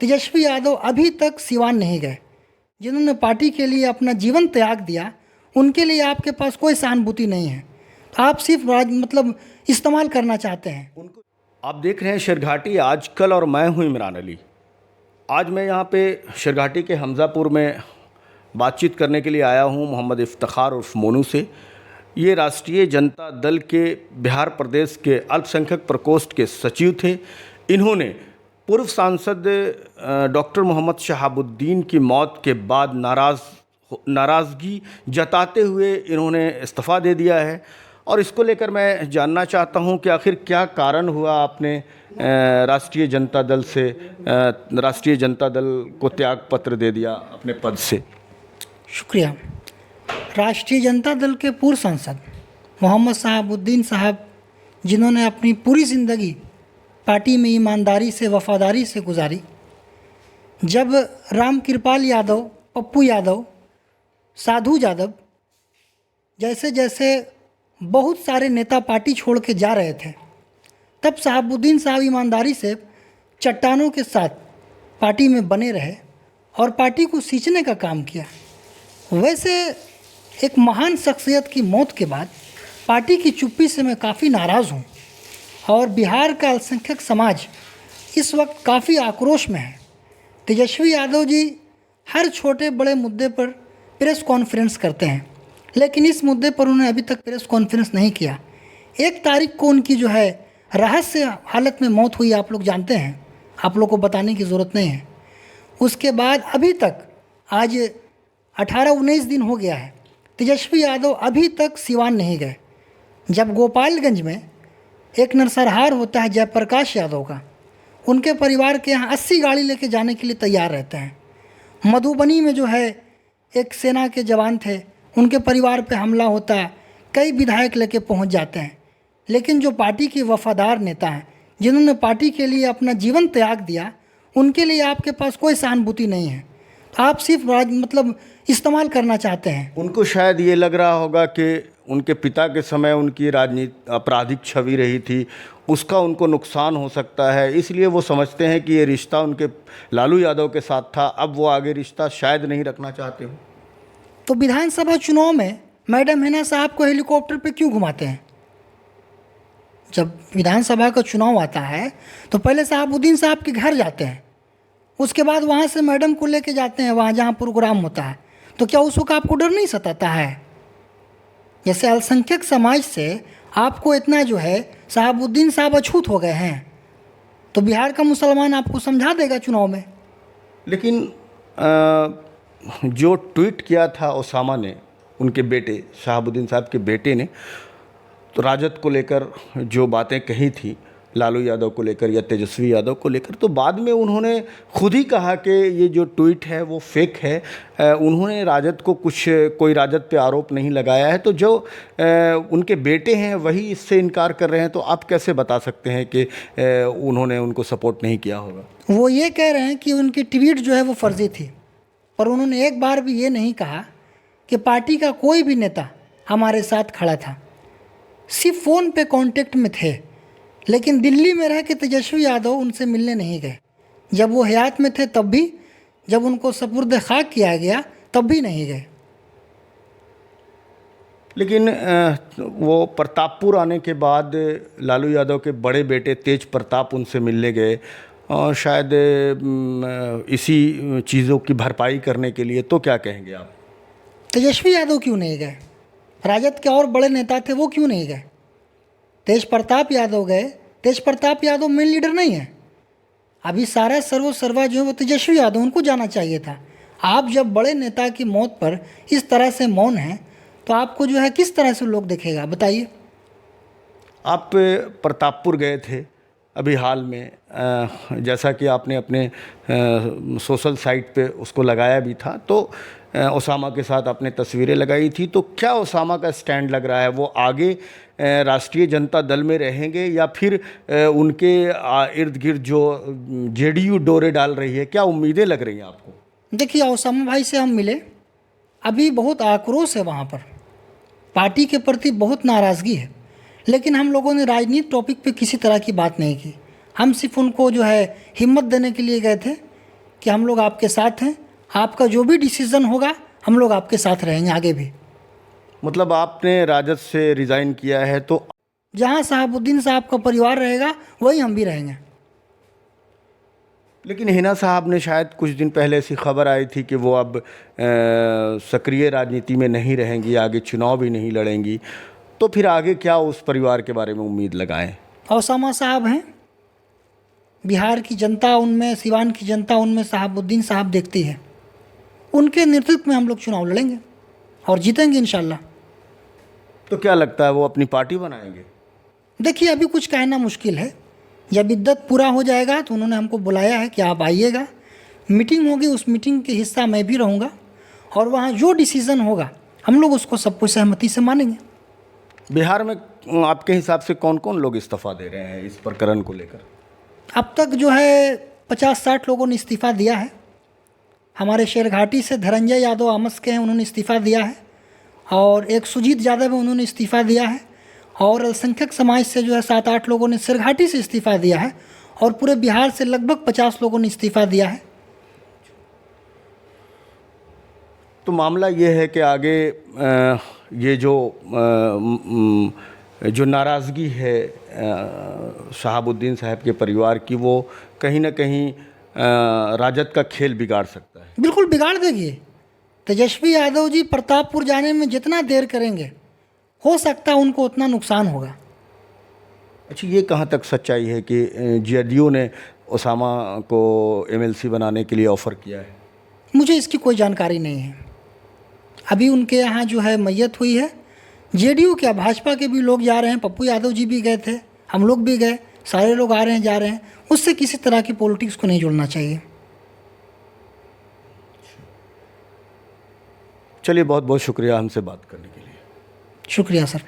तेजस्वी यादव अभी तक सिवान नहीं गए। जिन्होंने पार्टी के लिए अपना जीवन त्याग दिया, उनके लिए आपके पास कोई सहानुभूति नहीं है। तो आप सिर्फ इस्तेमाल करना चाहते हैं उनको। आप देख रहे हैं शेरघाटी आजकल और मैं हूं इमरान अली। आज मैं यहां पे शेरघाटी के हमज़ापुर में बातचीत करने के लिए आया हूं मोहम्मद इफ्तिखार उर्फ मोनू से। ये राष्ट्रीय जनता दल के बिहार प्रदेश के अल्पसंख्यक प्रकोष्ठ के सचिव थे। इन्होंने पूर्व सांसद डॉक्टर मोहम्मद शहाबुद्दीन की मौत के बाद नाराज़गी जताते हुए इन्होंने इस्तीफ़ा दे दिया है। और इसको लेकर मैं जानना चाहता हूं कि आखिर क्या कारण हुआ आपने राष्ट्रीय जनता दल को त्याग पत्र दे दिया अपने पद से। शुक्रिया। राष्ट्रीय जनता दल के पूर्व सांसद मोहम्मद शहाबुद्दीन साहब, जिन्होंने अपनी पूरी ज़िंदगी पार्टी में ईमानदारी से, वफादारी से गुजारी, जब राम कृपाल यादव, पप्पू यादव, साधु यादव जैसे जैसे बहुत सारे नेता पार्टी छोड़ के जा रहे थे, तब शहाबुद्दीन साहब ईमानदारी से चट्टानों के साथ पार्टी में बने रहे और पार्टी को सींचने का काम किया। वैसे एक महान शख्सियत की मौत के बाद पार्टी की चुप्पी से मैं काफ़ी नाराज़ हूँ और बिहार का अल्पसंख्यक समाज इस वक्त काफ़ी आक्रोश में है। तेजस्वी यादव जी हर छोटे बड़े मुद्दे पर प्रेस कॉन्फ्रेंस करते हैं, लेकिन इस मुद्दे पर उन्होंने अभी तक प्रेस कॉन्फ्रेंस नहीं किया। 1 तारीख को उनकी जो है रहस्य हालत में मौत हुई, आप लोग जानते हैं, आप लोग को बताने की ज़रूरत नहीं है। उसके बाद अभी तक आज 18-19 दिन हो गया है, तेजस्वी यादव अभी तक सिवान नहीं गए। जब गोपालगंज में एक नरसंहार होता है जयप्रकाश यादव का, उनके परिवार के यहाँ 80 गाड़ी लेके जाने के लिए तैयार रहते हैं। मधुबनी में जो है एक सेना के जवान थे, उनके परिवार पे हमला होता है, कई विधायक लेके पहुंच जाते हैं। लेकिन जो पार्टी के वफादार नेता हैं, जिन्होंने पार्टी के लिए अपना जीवन त्याग दिया, उनके लिए आपके पास कोई सहानुभूति नहीं है। आप सिर्फ इस्तेमाल करना चाहते हैं। उनको शायद ये लग रहा होगा कि उनके पिता के समय उनकी राजनीति आपराधिक छवि रही थी, उसका उनको नुकसान हो सकता है, इसलिए वो समझते हैं कि ये रिश्ता उनके लालू यादव के साथ था, अब वो आगे रिश्ता शायद नहीं रखना चाहते हो। तो विधानसभा चुनाव में मैडम हिना साहब को हेलीकॉप्टर पे क्यों घुमाते हैं? जब विधानसभा का चुनाव आता है तो पहले शहाबुद्दीन साहब के घर जाते हैं, उसके बाद वहाँ से मैडम को लेके जाते हैं वहाँ जहाँ प्रोग्राम होता है। तो क्या उस वक्त आपको डर नहीं सताता है? जैसे अल्पसंख्यक समाज से आपको इतना जो है शहाबुद्दीन साहब अछूत हो गए हैं, तो बिहार का मुसलमान आपको समझा देगा चुनाव में। लेकिन जो ट्वीट किया था ओसामा ने, उनके बेटे शहाबुद्दीन साहब के बेटे ने, तो राजद को लेकर जो बातें कही थी, लालू यादव को लेकर या तेजस्वी यादव को लेकर, तो बाद में उन्होंने खुद ही कहा कि ये जो ट्वीट है वो फेक है। उन्होंने राजद को कोई राजद पे आरोप नहीं लगाया है। तो जो उनके बेटे हैं वही इससे इनकार कर रहे हैं, तो आप कैसे बता सकते हैं कि उन्होंने उनको सपोर्ट नहीं किया होगा? वो ये कह रहे हैं कि उनकी ट्वीट जो है वो फर्जी थी, पर उन्होंने एक बार भी ये नहीं कहा कि पार्टी का कोई भी नेता हमारे साथ खड़ा था। सिर्फ फ़ोन पे कांटेक्ट में थे, लेकिन दिल्ली में रह के तेजस्वी यादव उनसे मिलने नहीं गए। जब वो हयात में थे तब भी, जब उनको सपुर्द खाक किया गया तब भी नहीं गए। लेकिन वो प्रतापपुर आने के बाद लालू यादव के बड़े बेटे तेज प्रताप उनसे मिलने गए, और शायद इसी चीज़ों की भरपाई करने के लिए। तो क्या कहेंगे आप? तेजस्वी यादव क्यों नहीं गए? राजद के और बड़े नेता थे, वो क्यों नहीं गए? तेज प्रताप यादव गए। तेज प्रताप यादव मेन लीडर नहीं है। अभी सारा सर्वा जो है वो तेजस्वी यादव, उनको जाना चाहिए था। आप जब बड़े नेता की मौत पर इस तरह से मौन हैं, तो आपको जो है किस तरह से लोग देखेगा, बताइए। आप प्रतापपुर गए थे अभी हाल में, जैसा कि आपने अपने सोशल साइट पे उसको लगाया भी था, तो ओसामा के साथ आपने तस्वीरें लगाई थी। तो क्या ओसामा का स्टैंड लग रहा है? वो आगे राष्ट्रीय जनता दल में रहेंगे या फिर उनके इर्द गिर्द जो जेडीयू डोरे डाल रही है, क्या उम्मीदें लग रही हैं आपको? देखिए, ओसामा भाई से हम मिले, अभी बहुत आक्रोश है वहाँ पर, पार्टी के प्रति बहुत नाराज़गी है, लेकिन हम लोगों ने राजनीतिक टॉपिक पे किसी तरह की बात नहीं की। हम सिर्फ उनको जो है हिम्मत देने के लिए गए थे कि हम लोग आपके साथ हैं, आपका जो भी डिसीज़न होगा हम लोग आपके साथ रहेंगे आगे भी। मतलब आपने राजद से रिज़ाइन किया है, तो जहाँ शहाबुद्दीन साहब का परिवार रहेगा वहीं हम भी रहेंगे। लेकिन हिना साहब ने शायद कुछ दिन पहले ऐसी खबर आई थी कि वो अब सक्रिय राजनीति में नहीं रहेंगी, आगे चुनाव भी नहीं लड़ेंगी, तो फिर आगे क्या उस परिवार के बारे में उम्मीद लगाएं? ओसामा साहब हैं, बिहार की जनता उनमें, सिवान की जनता उनमें शहाबुद्दीन साहब देखती है। उनके नेतृत्व में हम लोग चुनाव लड़ेंगे और जीतेंगे इंशाल्लाह। तो क्या लगता है वो अपनी पार्टी बनाएंगे? देखिए अभी कुछ कहना मुश्किल है, जब इद्दत पूरा हो जाएगा तो उन्होंने हमको बुलाया है कि आप आइएगा, मीटिंग होगी, उस मीटिंग के हिस्सा मैं भी रहूँगा और वहाँ जो डिसीज़न होगा हम लोग उसको सबको सहमति से मानेंगे। बिहार में आपके हिसाब से कौन कौन लोग इस्तीफा दे रहे हैं इस प्रकरण को लेकर? अब तक जो है 50-60 लोगों ने इस्तीफ़ा दिया है। हमारे शेरघाटी से धनंजय यादव आमस के हैं, उन्होंने इस्तीफ़ा दिया है, और एक सुजीत यादव है, उन्होंने इस्तीफ़ा दिया है, और अल्पसंख्यक समाज से जो है 7-8 लोगों ने शेरघाटी से इस्तीफ़ा दिया है, और पूरे बिहार से लगभग 50 लोगों ने इस्तीफ़ा दिया है। तो मामला ये है कि आगे ये जो नाराज़गी है शहाबुद्दीन साहब के परिवार की, वो कहीं ना कहीं राजद का खेल बिगाड़ सकता है। बिल्कुल बिगाड़ देगी। तेजस्वी यादव जी प्रतापपुर जाने में जितना देर करेंगे हो सकता है उनको उतना नुकसान होगा। अच्छा, ये कहाँ तक सच्चाई है कि जेडीयू ने ओसामा को एमएलसी बनाने के लिए ऑफ़र किया है? मुझे इसकी कोई जानकारी नहीं है। अभी उनके यहाँ जो है मैयत हुई है, जेडीयू क्या भाजपा के भी लोग जा रहे हैं, पप्पू यादव जी भी गए थे, हम लोग भी गए, सारे लोग आ रहे हैं जा रहे हैं, उससे किसी तरह की पॉलिटिक्स को नहीं जोड़ना चाहिए। चलिए, बहुत बहुत शुक्रिया हमसे बात करने के लिए। शुक्रिया सर।